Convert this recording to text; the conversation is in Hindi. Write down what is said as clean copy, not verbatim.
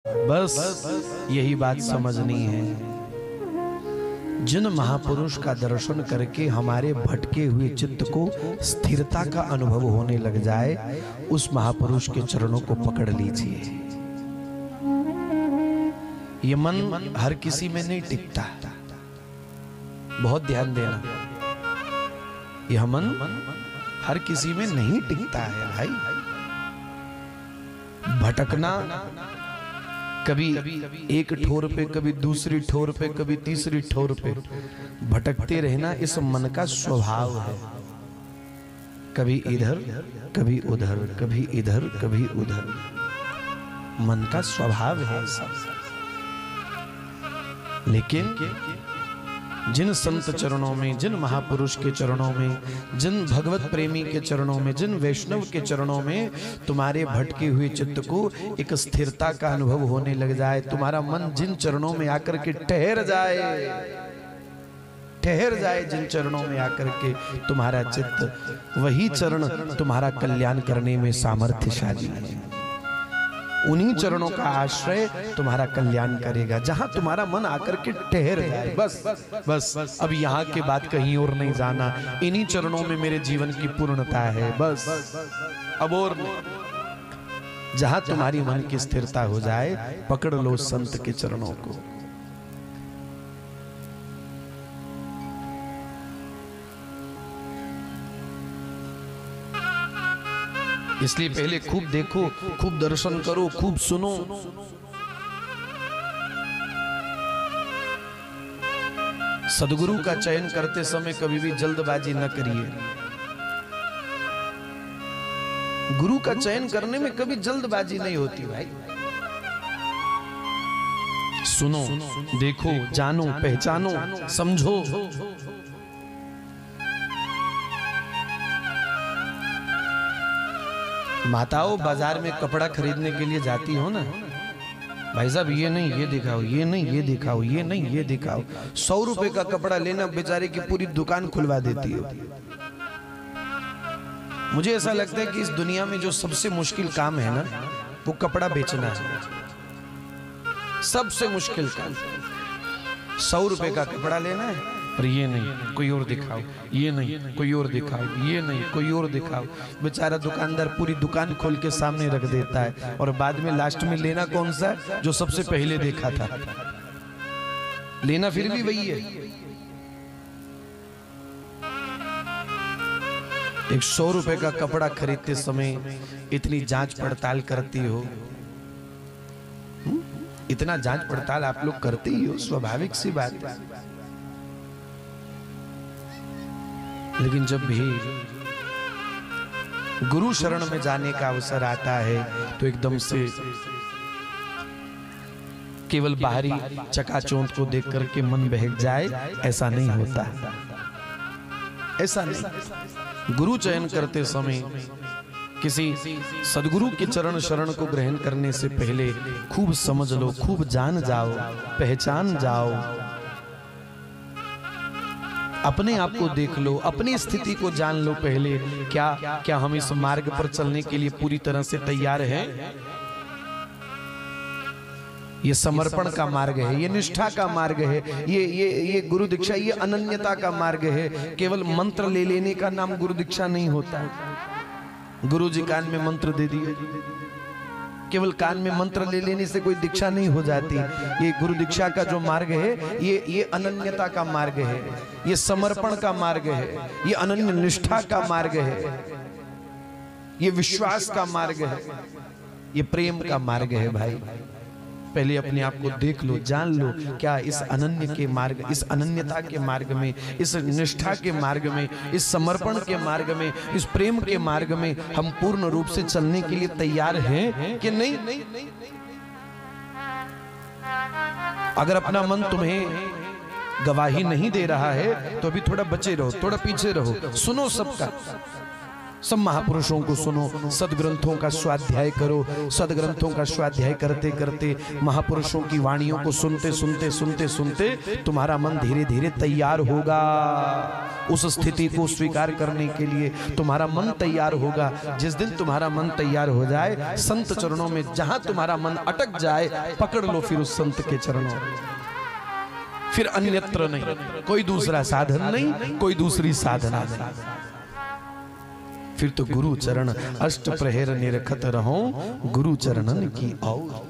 बस यही बात समझनी है। जिन महापुरुष का दर्शन करके हमारे भटके हुए चित्त को स्थिरता का अनुभव होने लग जाए, उस महापुरुष के चरणों को पकड़ लीजिए। ये मन हर किसी में नहीं टिकता, बहुत ध्यान देना। यह मन हर किसी में नहीं टिकता है भाई। भटकना कभी एक ठोर पे, कभी दूसरी ठोर पे, कभी तीसरी ठोर पे भटकते रहना इस मन का स्वभाव है। कभी इधर कभी उधर, कभी इधर कभी उधर, मन का स्वभाव है सब। लेकिन जिन संत चरणों में, जिन महापुरुष के चरणों में, जिन भगवत प्रेमी के चरणों में, जिन वैष्णव के चरणों में तुम्हारे भटके हुए चित्त को एक स्थिरता का अनुभव होने लग जाए, तुम्हारा मन जिन चरणों में आकर के ठहर जाए जिन चरणों में आकर के तुम्हारा चित्त, वही चरण तुम्हारा कल्याण करने में सामर्थ्यशाली है। उन्हीं चरणों का आश्रय तुम्हारा कल्याण करेगा, जहां तुम्हारा मन आकर के ठहर जाए। बस अब यहाँ के बाद कहीं और नहीं जाना, इन्हीं चरणों में मेरे जीवन की पूर्णता है। बस अब और नहीं। जहां तुम्हारी मन की स्थिरता हो जाए, पकड़ लो संत के चरणों को। इसलिए पहले खूब देखो, खूब दर्शन करो, खूब सुनो। सदगुरु का चयन करते समय कभी भी जल्दबाजी न करिए। गुरु का चयन करने में कभी जल्दबाजी नहीं होती भाई। सुनो, देखो, जानो, पहचानो, समझो। माताओं बाजार में कपड़ा खरीदने के लिए जाती हो ना, भाई साहब ये नहीं ये दिखाओ, ये नहीं ये दिखाओ, ये नहीं ये दिखाओ। 100 रुपए का कपड़ा लेना बेचारे की पूरी दुकान खुलवा देती है। मुझे ऐसा लगता है कि इस दुनिया में जो सबसे मुश्किल काम है ना, वो कपड़ा बेचना है। सबसे मुश्किल काम। 100 रुपए का कपड़ा लेना है, पर ये नहीं कोई और दिखाओ, ये नहीं कोई और दिखाओ, ये नहीं कोई और दिखाओ। बेचारा दुकानदार पूरी दुकान खोल के सामने रख देता है, और बाद में लास्ट में लेना कौन सा है? जो सबसे पहले देखा था। लेना फिर भी वही है। एक 100 रुपए का कपड़ा खरीदते समय इतनी जांच पड़ताल करती हो, इतना जांच पड़ताल आप लोग करते ही हो, स्वाभाविक सी बात है। लेकिन जब भी गुरु शरण में जाने का अवसर आता है, तो एकदम से केवल बाहरी चकाचौंध को देख करके मन बहक जाए, ऐसा नहीं होता। ऐसा नहीं। गुरु चयन करते समय किसी सदगुरु के चरण शरण को ग्रहण करने से पहले खूब समझ लो, खूब जान जाओ, पहचान जाओ। अपने आप को देख लो, अपनी स्थिति को जान लो पहले। क्या हम इस मार्ग पर चलने के लिए पूरी तरह से तैयार हैं? ये समर्पण का मार्ग है, ये निष्ठा का मार्ग है, ये गुरु दीक्षा, ये अनन्यता का मार्ग है। केवल मंत्र ले लेने का नाम गुरु दीक्षा नहीं होता है। गुरु जी कान में मंत्र दे दिए, केवल कान में मंत्र ले लेने से कोई दीक्षा नहीं हो जाती। ये गुरु दीक्षा का जो मार्ग है, ये अनन्यता का मार्ग है, ये समर्पण का मार्ग है, ये अनन्य निष्ठा का मार्ग है, ये विश्वास का मार्ग है, ये प्रेम का मार्ग है भाई। पहले अपने आप को देख लो, जान लो, क्या इस अनन्य के मार्ग, इस अनन्यता के मार्ग में, इस निष्ठा के मार्ग में, इस समर्पण के मार्ग में, इस प्रेम के मार्ग में हम पूर्ण रूप से चलने के लिए तैयार हैं कि नहीं? अगर अपना मन तुम्हें गवाही नहीं दे रहा है, तो अभी थोड़ा बचे रहो, थोड़ा पीछे रहो, सुनो सबका। सब महापुरुषों को सुनो, सदग्रंथों का स्वाध्याय करो। सदग्रंथों का स्वाध्याय करते करते, महापुरुषों की वाणियों को सुनते सुनते सुनते सुनते तुम्हारा मन धीरे धीरे तैयार होगा। उस स्थिति को स्वीकार करने के लिए तुम्हारा मन तैयार होगा। जिस दिन तुम्हारा मन तैयार हो जाए, संत चरणों में जहां तुम्हारा मन अटक जाए, पकड़ लो फिर उस संत के चरणों में। फिर अन्यत्र नहीं, कोई दूसरा साधन नहीं, कोई दूसरी साधना नहीं। फिर तो गुरु चरण अष्ट प्रहर निरखत रहो, गुरु चरणन की और